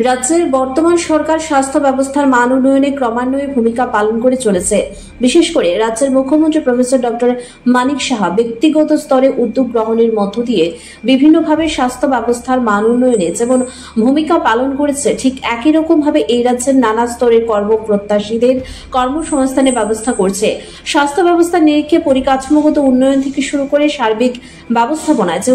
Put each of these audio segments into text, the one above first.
রাজ্যের বর্তমান সরকার স্বাস্থ্য ব্যবস্থার মান উন্নয়নে ক্রমান্বয়ে ভূমিকা পালন করে চলেছে। বিশেষ করে রাজ্যের মুখ্যমন্ত্রী প্রফেসর ডক্টর মানিক সাহা ব্যক্তিগত স্তরে উদ্যোগ গ্রহণের মধ্য দিয়ে বিভিন্নভাবে স্বাস্থ্য ব্যবস্থার মান উন্নয়নে যেমন ভূমিকা পালন করেছে, ঠিক একই রকম ভাবে এই রাজ্যের নানা স্তরের কর্মপ্রত্যাশীদের কর্মসংস্থানের ব্যবস্থা করছে। স্বাস্থ্য ব্যবস্থার নিরিখে পরিকাঠামোগত উন্নয়ন থেকে শুরু করে সার্বিক ব্যবস্থাপনায় যে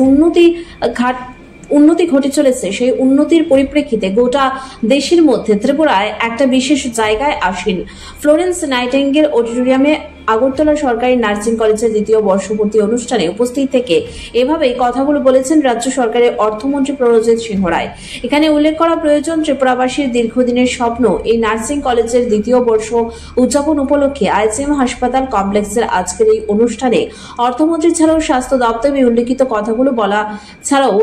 উন্নতি ঘটে চলেছে, সেই উন্নতির পরিপ্রেক্ষিতে গোটা দেশের মধ্যে ত্রিপুরায় একটা বিশেষ জায়গায় আসীন ফ্লোরেন্স নাইটিঙ্গেল অডিটোরিয়ামে আগরতলা সরকারি নার্সিং কলেজের দ্বিতীয় বর্ষপূর্তি অনুষ্ঠানে উপস্থিত থেকে এভাবেই কথাগুলো বলেছেন রাজ্য সরকারের অর্থমন্ত্রী প্রণজিৎ সিংহ রায়। এখানে উল্লেখ করা প্রয়োজন, ত্রিপুরাবাসীর দীর্ঘদিনের স্বপ্ন এই নার্সিং কলেজের দ্বিতীয় বর্ষ উদযাপন উপলক্ষে আইজিএম হাসপাতাল কমপ্লেক্সের আজকের এই অনুষ্ঠানে অর্থমন্ত্রী ছাড়াও স্বাস্থ্য দপ্তরে উল্লেখিত কথাগুলো বলা ছাড়াও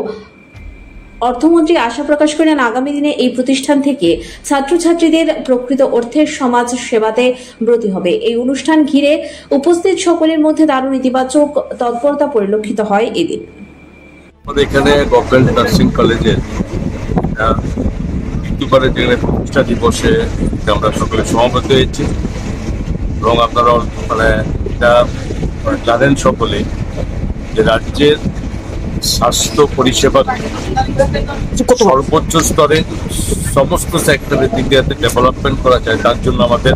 অর্থমন্ত্রী আশা প্রকাশ করেন আগামী দিনে এই প্রতিষ্ঠান থেকে ছাত্রছাত্রীদের প্রকৃত অর্থের সমাজ সেবাতে ব্রতী হবে। এই অনুষ্ঠান ঘিরে উপস্থিত সকলের মধ্যে দারুণ ইতিবাচক তৎপরতা পরিলক্ষিত হয়। এদিন এখানে গভর্নমেন্ট নার্সিং কলেজের প্রতিষ্ঠা দিবসে আমরা সকলে সমবেত হয়েছি এবং আপনারা জানেন সকলে যে রাজ্যের স্বাস্থ্য পরিষেবা সর্বোচ্চ স্তরে সমস্ত সেক্টরের দিক দিয়ে ডেভেলপমেন্ট করা যায়, তার জন্য আমাদের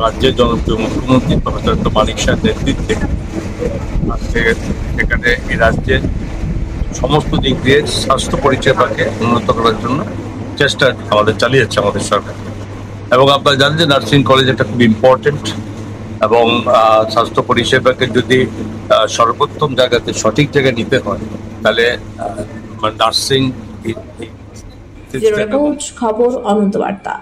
রাজ্যের জনপ্রিয় মুখ্যমন্ত্রী প্রফেসর ডক্টর মানিক সাহের নেতৃত্বে এখানে এই রাজ্যের সমস্ত দিক দিয়ে স্বাস্থ্য পরিষেবাকে উন্নত করার জন্য চেষ্টা আমাদের চালিয়ে যাচ্ছে আমাদের সরকার। এবং আপনারা জানেন যে নার্সিং কলেজ একটা খুব ইম্পর্টেন্ট এবং স্বাস্থ্য পরিষেবাকে যদি সর্বোত্তম জায়গাতে সঠিক জায়গায় নিতে হয় তাহলে নার্সিং খবর অনন্ত বার্তা।